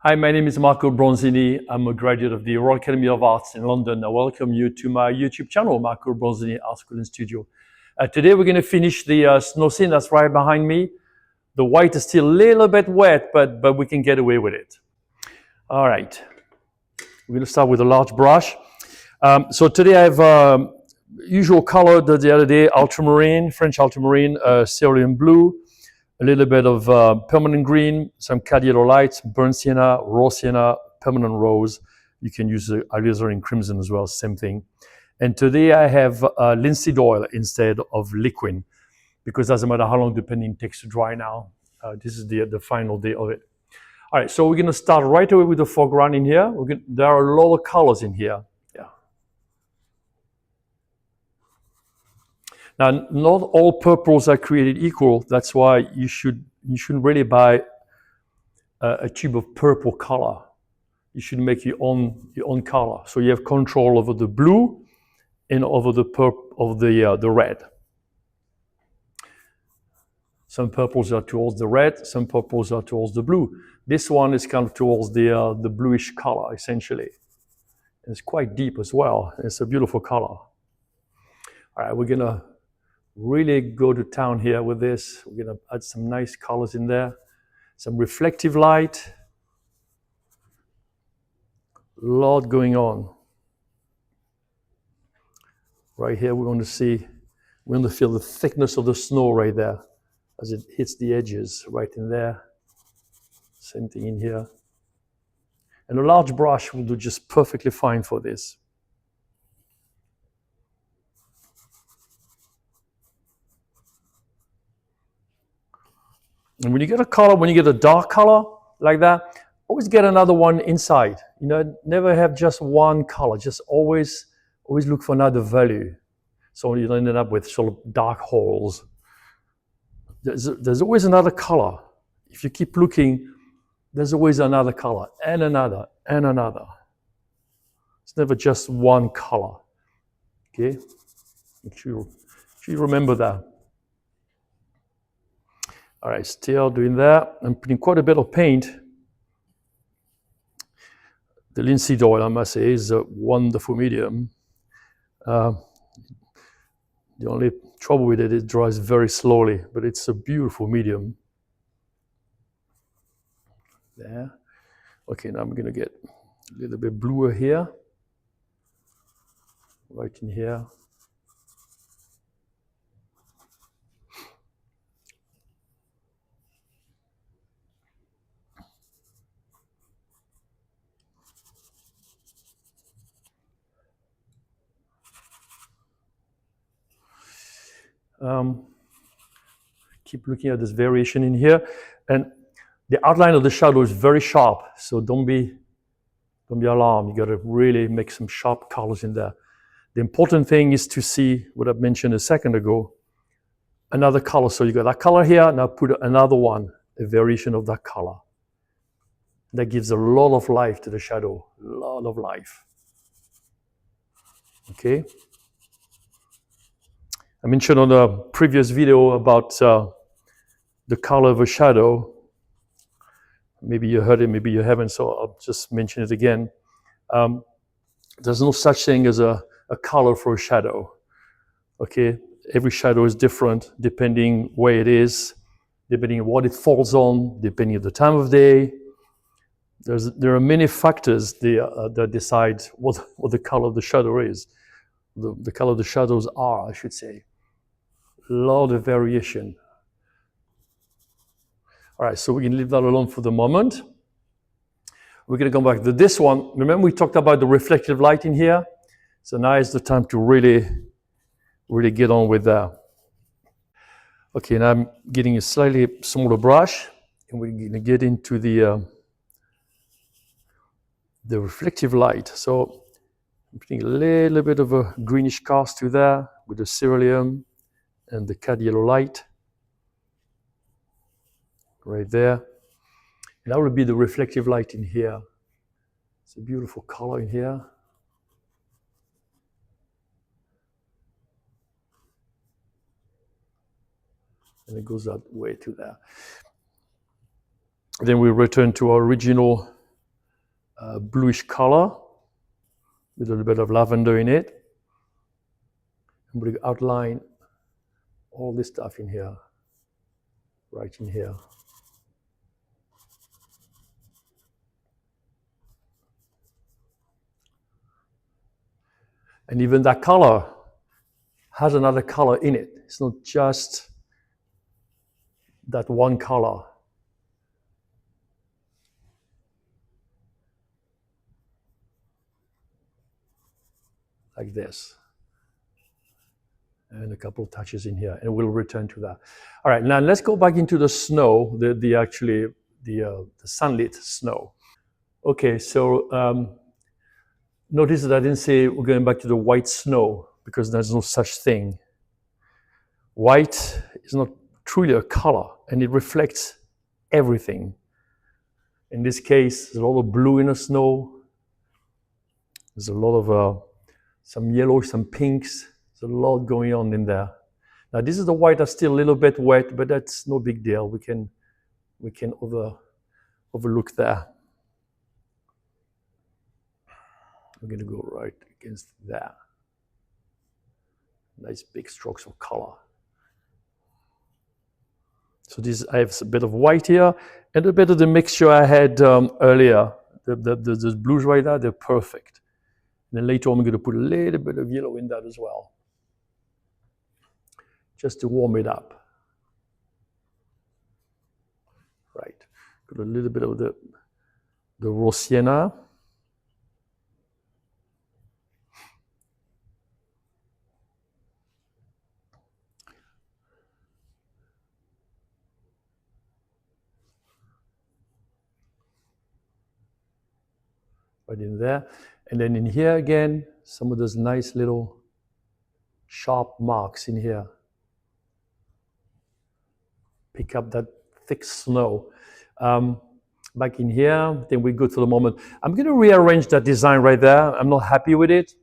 Hi, my name is Marco Bronzini. I'm a graduate of the Royal Academy of Arts in London. I welcome you to my YouTube channel, Marco Bronzini Art School and Studio. Today we're going to finish the snow scene that's right behind me. The white is still a little bit wet, but we can get away with it. All right, we're going to start with a large brush. So today I have usual color the other day, ultramarine, French ultramarine, cerulean blue, a little bit of permanent green, some cadiolite, burnt sienna, raw sienna, permanent rose. You can use alizarin crimson as well, same thing. And today I have linseed oil instead of liquid, because it doesn't matter how long the painting takes to dry now. This is the final day of it. All right, so we're gonna start right away with the foreground in here. There are a lot of colors in here. Yeah. Now, not all purples are created equal. That's why you shouldn't really buy a tube of purple color. You should make your own color, so you have control over the blue and over the red. Some purples are towards the red, some purples are towards the blue. This one is kind of towards the bluish color, essentially. And it's quite deep as well. It's a beautiful color. All right, we're gonna really go to town here with this. We're gonna add some nice colors in there, some reflective light. A lot going on. Right here, we're going to feel the thickness of the snow right there as it hits the edges right in there. Same thing in here. And a large brush will do just perfectly fine for this. And when you get a color, when you get a dark color like that, always get another one inside. You know, never have just one color. Just always look for another value, so you don't end up with sort of dark holes. There's always another color. If you keep looking, there's always another color and another and another. It's never just one color. Okay, make sure you remember that. All right, still doing that. I'm putting quite a bit of paint. The linseed oil, I must say, is a wonderful medium. The only trouble with it dries very slowly, but it's a beautiful medium. There. Okay, now I'm gonna get a little bit bluer here. Right in here. Keep looking at this variation in here, and the outline of the shadow is very sharp, so don't be alarmed. You got to really make some sharp colors in there. The important thing is to see what I mentioned a second ago, another color. So you got that color here, now put another one, a variation of that color. That gives a lot of life to the shadow, a lot of life. Okay. I mentioned on a previous video about the color of a shadow. Maybe you heard it, maybe you haven't, so I'll just mention it again. There's no such thing as a color for a shadow. Okay, every shadow is different depending where it is, depending on what it falls on, depending on the time of day. There are many factors that decide what the color of the shadow is. The color of the shadows are, I should say. A lot of variation. All right, so we can leave that alone for the moment. We're going to come back to this one. Remember we talked about the reflective light in here? So now is the time to really get on with that. Okay, now I'm getting a slightly smaller brush, and we're going to get into the reflective light. So I'm putting a little bit of a greenish cast to there with the cerulean and the cadiolite right there. And that will be the reflective light in here. It's a beautiful color in here. And it goes that way to there. Then we return to our original bluish color with a little bit of lavender in it. I'm going to outline all this stuff in here, right in here. And even that color has another color in it. It's not just that one color. Like this. And a couple of touches in here, and we'll return to that. All right, now let's go back into the snow, the sunlit snow. Okay, so notice that I didn't say we're going back to the white snow, because there's no such thing. White is not truly a color, and it reflects everything. In this case, there's a lot of blue in the snow. There's a lot of some yellow, some pinks. There's a lot going on in there. Now this is the white that's still a little bit wet, but that's no big deal. We can overlook that. I'm going to go right against that. Nice big strokes of color. So this, I have a bit of white here and a bit of the mixture I had earlier. The blues right there, they're perfect. And then later on, I'm going to put a little bit of yellow in that as well, just to warm it up. Right. Got a little bit of the raw sienna. Right in there. And then in here again, some of those nice little sharp marks in here. Pick up that thick snow. Back in here, then we go to the moment. I'm going to rearrange that design right there. I'm not happy with it.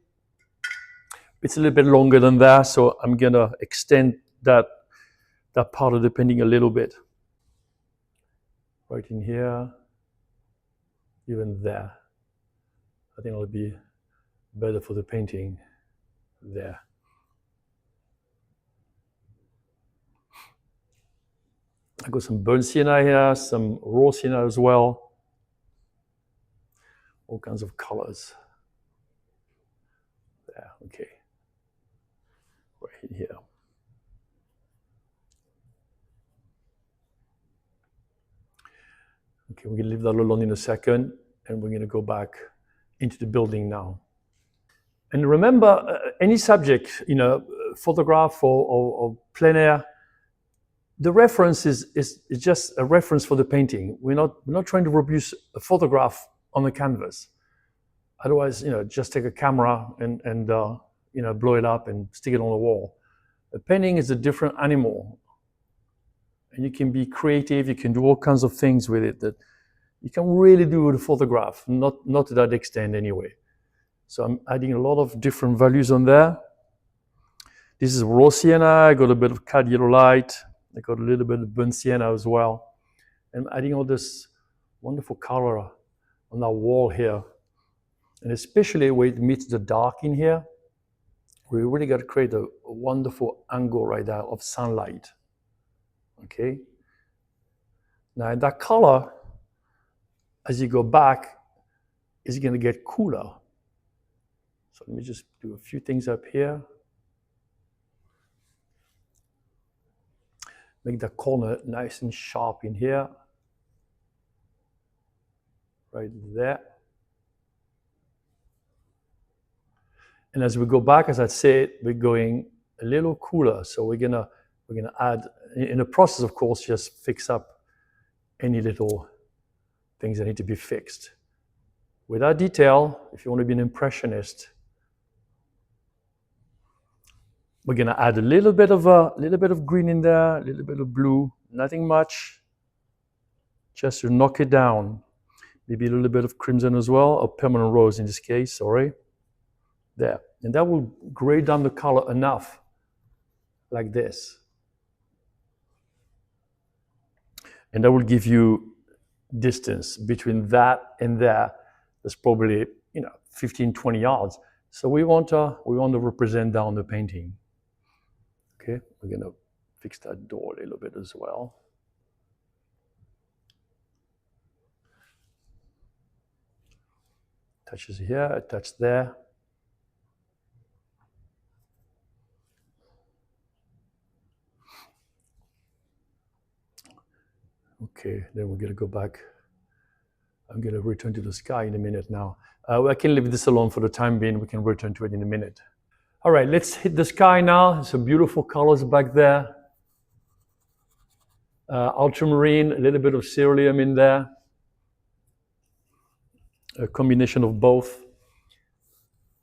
It's a little bit longer than that, so I'm going to extend that part of the painting a little bit. Right in here, even there. I think it'll be better for the painting there. I got some burnt sienna here, some raw sienna as well. All kinds of colors. There, okay. Right in here. Okay, we're gonna leave that alone in a second, and we're gonna go back into the building now. And remember, any subject, photograph or plein air, the reference is just a reference for the painting. We're not trying to reproduce a photograph on a canvas. Otherwise, just take a camera and blow it up and stick it on the wall. A painting is a different animal, and you can be creative. You can do all kinds of things with it that you can really do with a photograph. Not to that extent anyway. So I'm adding a lot of different values on there. This is raw sienna. I got a bit of cad yellow light. I got a little bit of burnt sienna as well. And I'm adding all this wonderful color on that wall here. And especially where it meets the dark in here, we really got to create a wonderful angle right there of sunlight. Okay? Now that color, as you go back, is going to get cooler. So let me just do a few things up here. Make the corner nice and sharp in here. Right there. And as we go back, as I said, we're going a little cooler. So we're gonna add, in the process, of course, just fix up any little things that need to be fixed. Without detail, if you want to be an impressionist, we're gonna add a little bit of green in there, a little bit of blue, nothing much, just to knock it down. Maybe a little bit of crimson as well, or permanent rose in this case, sorry. There, and that will grade down the color enough, like this. And that will give you distance between that and there. It's probably 15, 20 yards. So we want to represent that on the painting. Okay, we're gonna fix that door a little bit as well. Touches here, a touch there. Okay, then we're gonna go back. I'm gonna return to the sky in a minute now. I can leave this alone for the time being. We can return to it in a minute. All right, let's hit the sky now. Some beautiful colors back there. Ultramarine, a little bit of cerulean in there. A combination of both.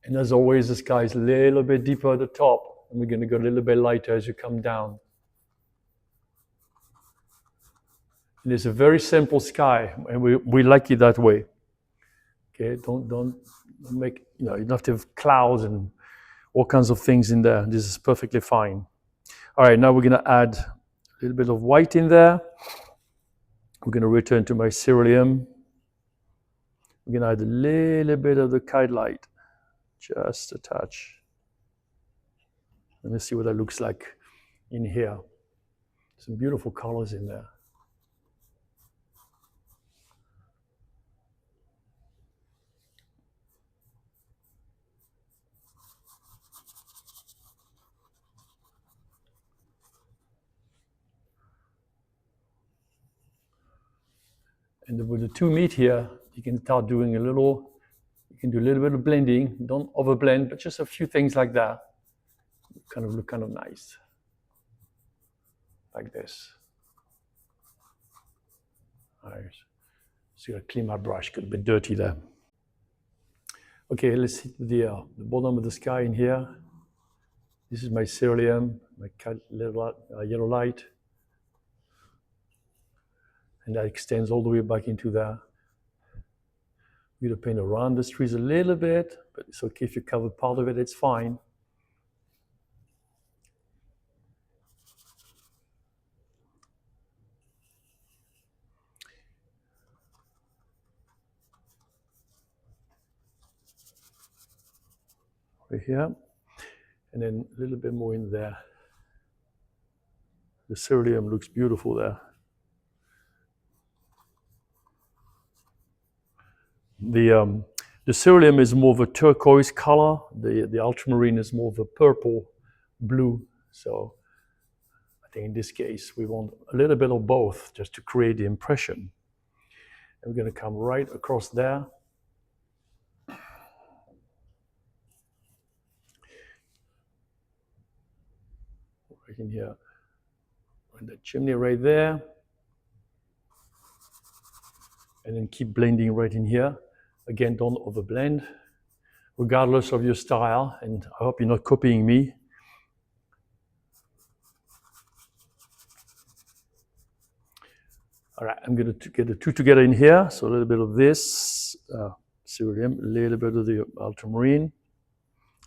And as always, the sky is a little bit deeper at the top, and we're gonna go a little bit lighter as you come down. And it's a very simple sky, and we like it that way. Okay, don't make, you don't have to have clouds and all kinds of things in there. This is perfectly fine. All right, now we're gonna add a little bit of white in there. We're gonna return to my cerulean. We're gonna add a little bit of the kite light, just a touch. Let me see what that looks like in here. Some beautiful colors in there. And with the two meat here, you can start doing you can do a little bit of blending. Don't overblend, but just a few things like that. Kind of look kind of nice. Like this. All right. So I gotta clean my brush, got a bit dirty there. Okay, let's hit the bottom of the sky in here. This is my cerulean, my yellow light. And that extends all the way back into there. We're gonna paint around the trees a little bit, but it's okay if you cover part of it, it's fine. Right here, and then a little bit more in there. The cerulean looks beautiful there. The cerulean is more of a turquoise color. The ultramarine is more of a purple blue. So I think in this case we want a little bit of both just to create the impression. And we're going to come right across there. Right in here, and the chimney right there. And then keep blending right in here. Again, don't overblend, regardless of your style, and I hope you're not copying me. All right, I'm going to get the two together in here. So a little bit of this cerulean, a little bit of the ultramarine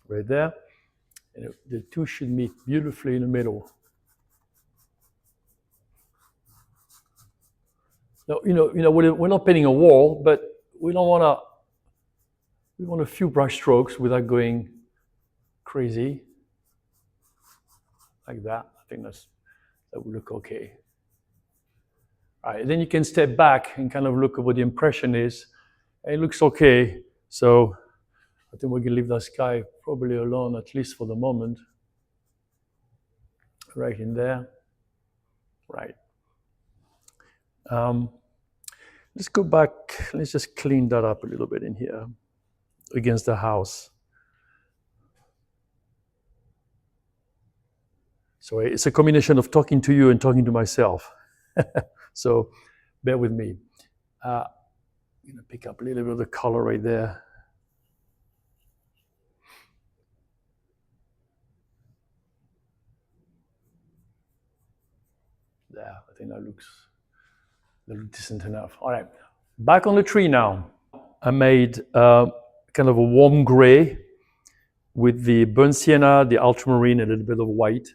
right there. And the two should meet beautifully in the middle. Now, we're not painting a wall, but we don't want to. We want a few brush strokes without going crazy, like that. I think that would look okay. All right, then you can step back and kind of look at what the impression is. And it looks okay, so I think we can leave the sky probably alone, at least for the moment. Right in there. Right. Let's go back. Let's just clean that up a little bit in here against the house. So it's a combination of talking to you and talking to myself. So bear with me. I'm going to pick up a little bit of the color right there. There, I think that looks decent enough. All right, back on the tree now. I made kind of a warm gray with the burnt sienna, the ultramarine, and a little bit of white.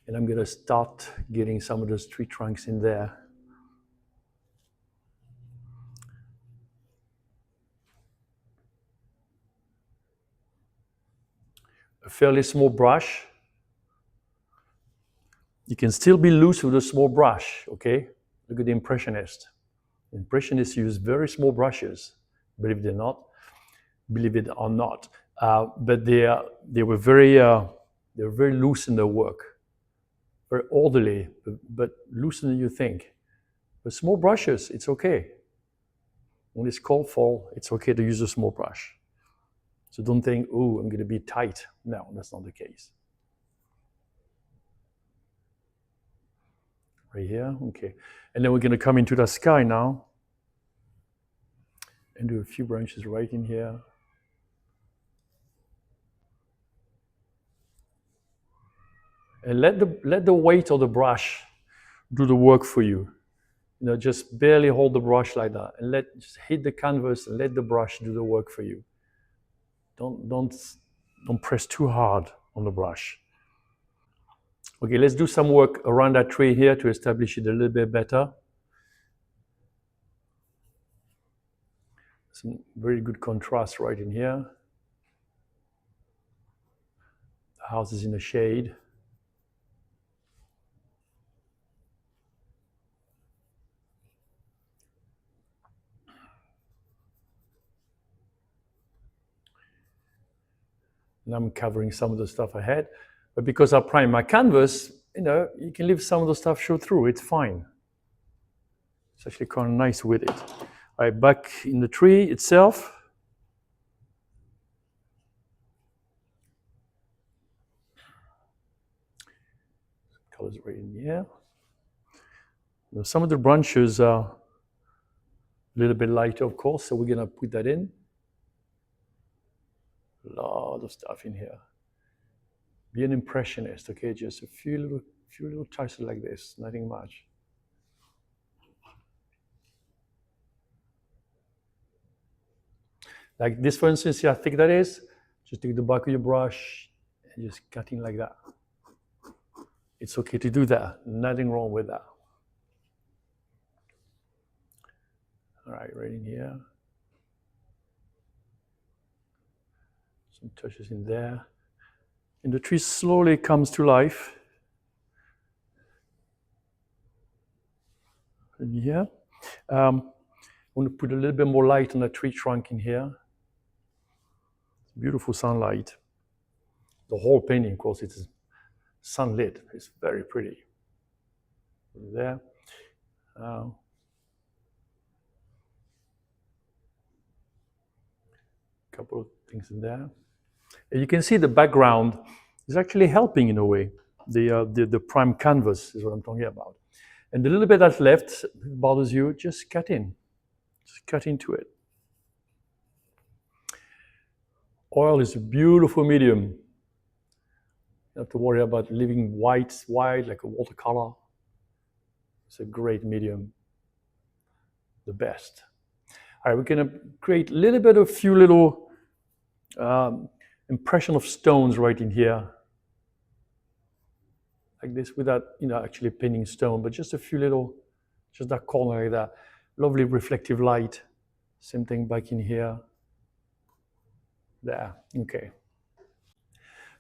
And I'm going to start getting some of those tree trunks in there. fairly small brush. You can still be loose with a small brush, okay? Look at the Impressionist. Impressionists use very small brushes, believe it or not. But they were very loose in their work, very orderly, but looser than you think. With small brushes, it's okay. When it's cold fall, it's okay to use a small brush. So don't think, oh, I'm going to be tight. No, that's not the case. Right here, okay. And then we're going to come into the sky now and do a few branches right in here. And let the weight of the brush do the work for you. You know, just barely hold the brush like that, and just hit the canvas and let the brush do the work for you. Don't press too hard on the brush. Okay, let's do some work around that tree here to establish it a little bit better. Some very good contrast right in here. The house is in the shade. And I'm covering some of the stuff ahead. But because I prime my canvas, you know, you can leave some of the stuff show through. It's fine. It's actually kind of nice with it. All right, back in the tree itself. Colors right in here. Now, some of the branches are a little bit lighter, of course, so we're going to put that in. A lot of stuff in here. Be an impressionist, okay? Just a few little touches like this, nothing much. Like this, for instance, see how thick that is? Just take the back of your brush and just cut in like that. It's okay to do that. Nothing wrong with that. All right, right in here. Some touches in there. And the tree slowly comes to life. And here. I want to put a little bit more light on the tree trunk in here. Beautiful sunlight. The whole painting, of course, it's sunlit. It's very pretty. There. Couple of things in there. And you can see the background is actually helping in a way. The prime canvas is what I'm talking about. And the little bit that's left bothers you, just cut in. Just cut into it. Oil is a beautiful medium. You don't have to worry about leaving white like a watercolor. It's a great medium. The best. All right, we're going to create a few little impression of stones right in here. Like this, without actually painting stone, but just a few little, just that corner like that. Lovely reflective light. Same thing back in here. There, okay.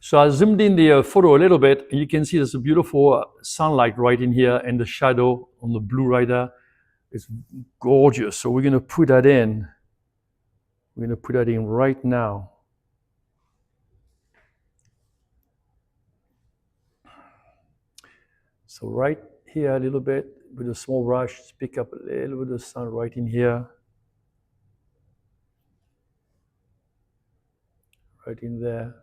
So I zoomed in the photo a little bit, and you can see there's a beautiful sunlight right in here, and the shadow on the blue right there. It's gorgeous. So we're going to put that in. We're going to put that in right now. So right here a little bit with a small brush, just pick up a little bit of sun right in here. Right in there.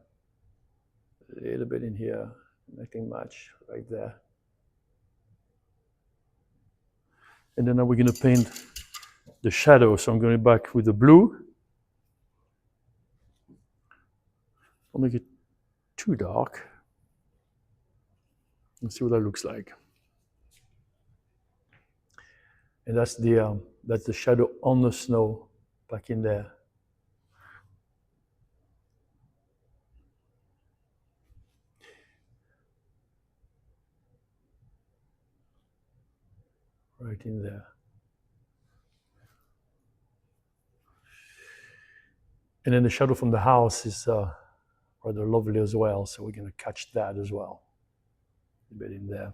A little bit in here. Nothing much right there. And then now we're going to paint the shadow. So I'm going back with the blue. Don't make it too dark. Let's see what that looks like. And that's the shadow on the snow back in there. Right in there. And then the shadow from the house is rather lovely as well. So we're going to catch that as well. A bit in there.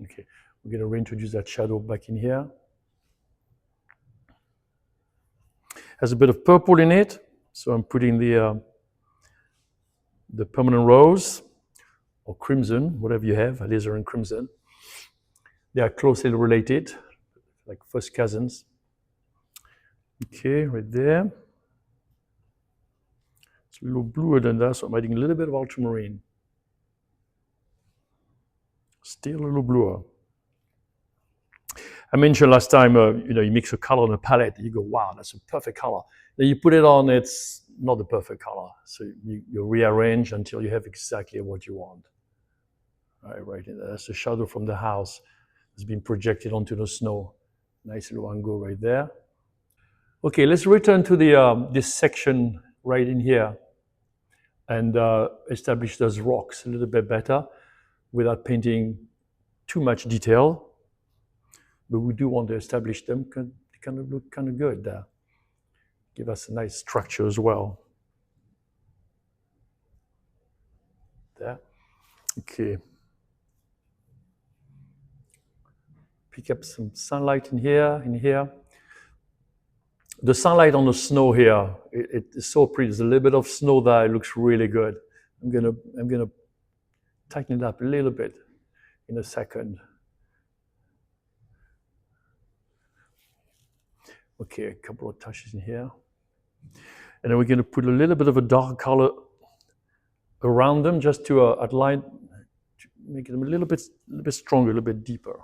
Okay, we're going to reintroduce that shadow back in here. Has a bit of purple in it, so I'm putting the permanent rose or crimson, whatever you have, alizarin crimson. They are closely related, like first cousins. Okay, right there. It's a little bluer than that, so I'm adding a little bit of ultramarine. Still a little bluer. I mentioned last time, you mix a color on a palette, and you go, wow, that's a perfect color. Then you put it on, it's not the perfect color. So you rearrange until you have exactly what you want. All right in there. That's the shadow from the house. It's been projected onto the snow. Nice little angle right there. Okay, let's return to this section right in here and establish those rocks a little bit better without painting too much detail. But we do want to establish them. They kind of look kind of good there. Give us a nice structure as well. There. Okay. Pick up some sunlight in here, The sunlight on the snow here, it is so pretty. There's a little bit of snow there. It looks really good. I'm gonna tighten it up a little bit in a second. Okay, a couple of touches in here. And then we're gonna put a little bit of a dark color around them just to outline, to make them a little bit stronger, a little bit deeper.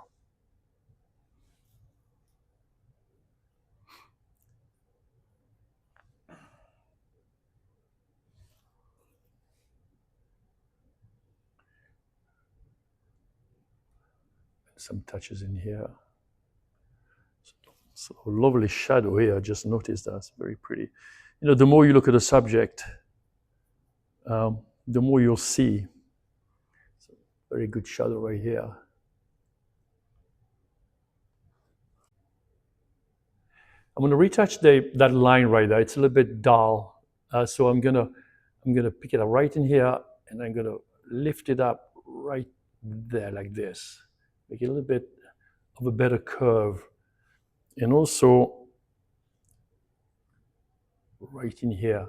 Some touches in here. So lovely shadow here. I just noticed that's very pretty. The more you look at a subject, the more you'll see. So very good shadow right here. I'm going to retouch that line right there. It's a little bit dull, so I'm gonna pick it up right in here, and I'm gonna lift it up right there like this. Make it a little bit of a better curve, and also right in here.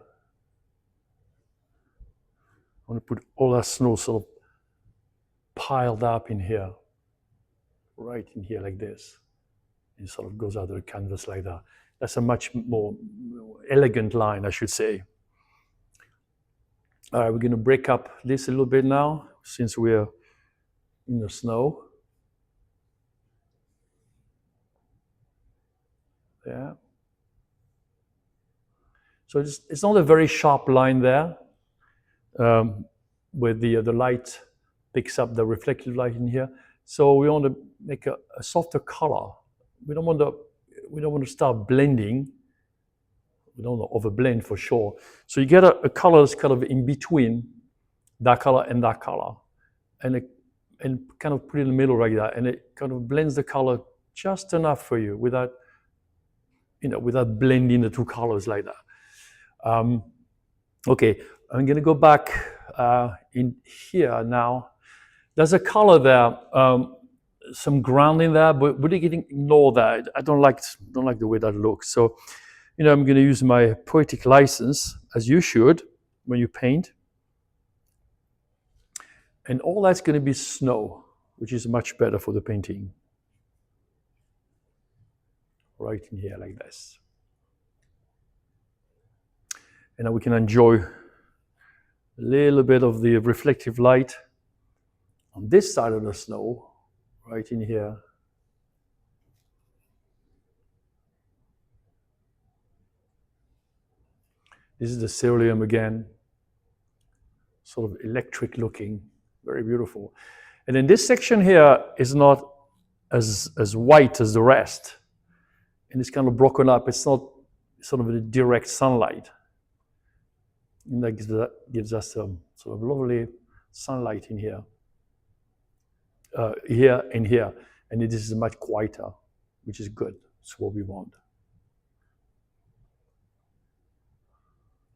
I want to put all that snow sort of piled up in here, right in here like this. It sort of goes out of the canvas like that. That's a much more elegant line, I should say. All right, we're going to break up this a little bit now, since we're in the snow. Yeah. So it's not a very sharp line there, where the light picks up the reflective light in here. So we want to make a softer color. We don't want to start blending. We don't want to overblend for sure. So you get a color that's kind of in between that color and that color, and kind of put it in the middle like that, and it kind of blends the color just enough for you without blending the two colors like that. Okay, I'm going to go back in here now. There's a color there, some ground in there, but we can ignore that. I don't like the way that looks. So, I'm going to use my poetic license, as you should when you paint. And all that's going to be snow, which is much better for the painting. Right in here like this. And now we can enjoy a little bit of the reflective light on this side of the snow, right in here. This is the ceruleum again, sort of electric looking, very beautiful. And then this section here is not as white as the rest. And it's kind of broken up. It's not sort of a direct sunlight. And that gives us some sort of lovely sunlight in here. Here and here. And this is much quieter, which is good. It's what we want.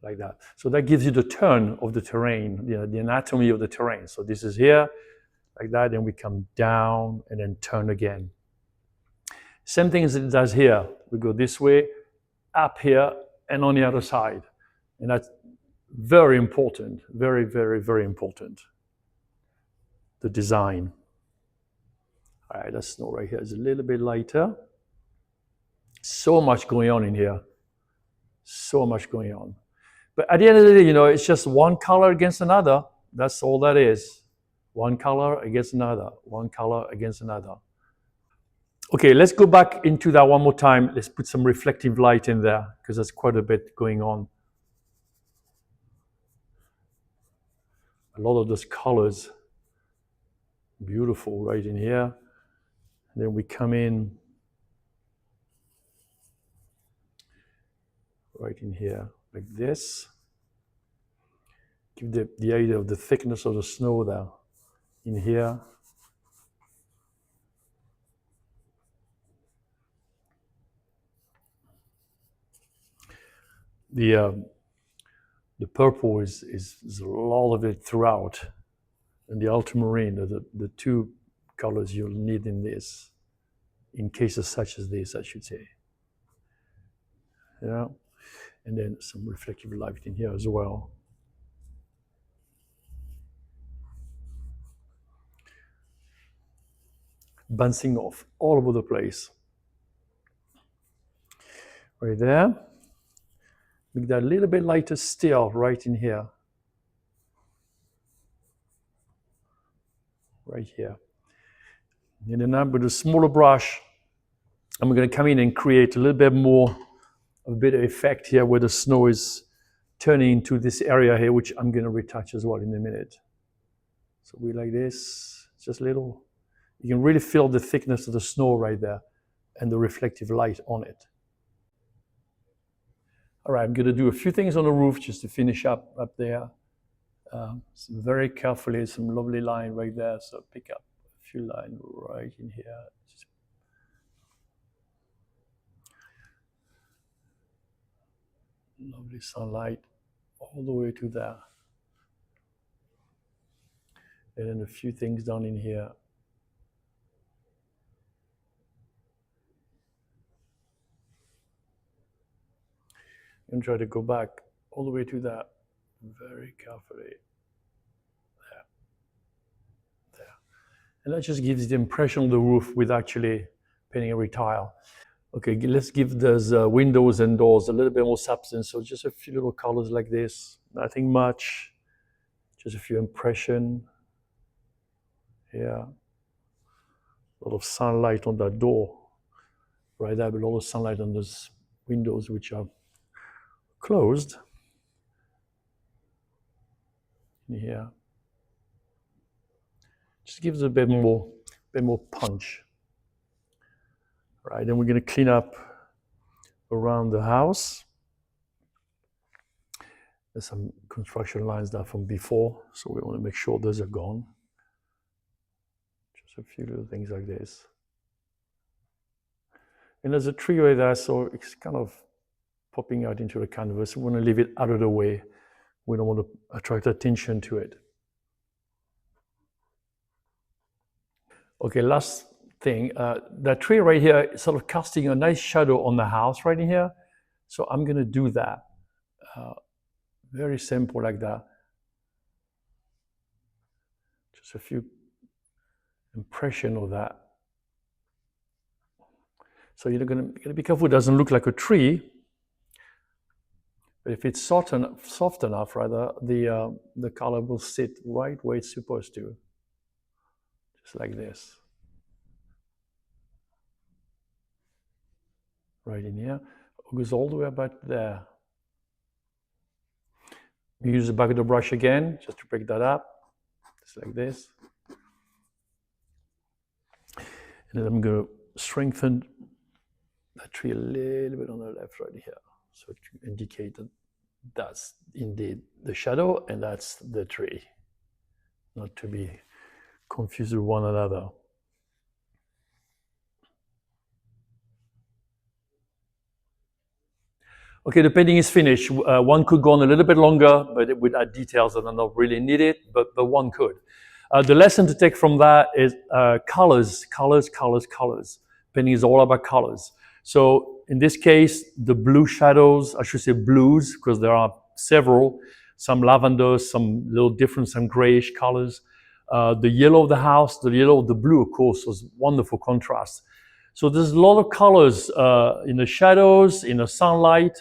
like that. So that gives you the turn of the terrain, the anatomy of the terrain. So this is here, like that, and we come down and then turn again. Same thing as it does here. We go this way, up here, and on the other side. And that's very important, very, very, very important, the design. All right, that snow right here is a little bit lighter. So much going on in here. So much going on. But at the end of the day, it's just one color against another. That's all that is. One color against another. One color against another. Okay, let's go back into that one more time. Let's put some reflective light in there because there's quite a bit going on. A lot of those colors, beautiful right in here. And then we come in right in here like this. Give the idea of the thickness of the snow there in here. The purple is a lot of it throughout, and the ultramarine are the two colors you'll need in this, in cases such as this, I should say. Yeah, and then some reflective light in here as well. Bouncing off all over the place. Right there. Make that a little bit lighter still right in here. Right here. And then with a smaller brush, I'm going to come in and create a little bit more, a bit of effect here where the snow is turning into this area here, which I'm going to retouch as well in a minute. So we like this, just a little. You can really feel the thickness of the snow right there and the reflective light on it. All right, I'm going to do a few things on the roof just to finish up there. Very carefully, some lovely line right there. So pick up a few lines right in here. Just lovely sunlight all the way to there. And then a few things down in here. And try to go back all the way to that very carefully. There. And that just gives the impression of the roof with actually painting every tile. Okay, let's give those windows and doors a little bit more substance. So just a few little colors like this, nothing much, just a few impression. Yeah, a lot of sunlight on that door, right there, but a lot of sunlight on those windows which are closed. Yeah, just gives a bit more punch. Right, then we're going to clean up around the house. There's some construction lines there from before, so we want to make sure those are gone. Just a few little things like this. And there's a tree right there, so it's kind of popping out into the canvas. We want to leave it out of the way. We don't want to attract attention to it. Okay, last thing. That tree right here is sort of casting a nice shadow on the house right in here. So I'm going to do that. Very simple like that. Just a few impression of that. So you're going to be careful it doesn't look like a tree. But if it's soft enough, rather, the color will sit right where it's supposed to. Just like this. Right in here. It goes all the way back there. We use the back of the brush again, just to break that up. Just like this. And then I'm going to strengthen that tree a little bit on the left right here. So to indicate that that's indeed the shadow and that's the tree. Not to be confused with one another. Okay, the painting is finished. One could go on a little bit longer, but it would add details that are not really needed, but one could. The lesson to take from that is colors, colors, colors, colors. Painting is all about colors. So in this case, the blue shadows, I should say blues, because there are several, some lavender, some little different, some grayish colors. The yellow of the house, the yellow of the blue, of course, was wonderful contrast. So there's a lot of colors in the shadows, in the sunlight.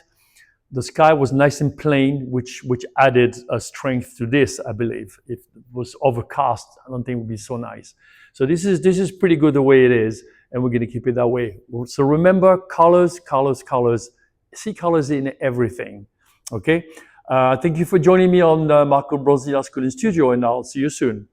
The sky was nice and plain, which added a strength to this, I believe. If it was overcast, I don't think it would be so nice. So this is pretty good the way it is, and we're going to keep it that way. So remember, colors, colors, colors. See colors in everything. Okay. Thank you for joining me on Marco Bronzini Art School in Studio, and I'll see you soon.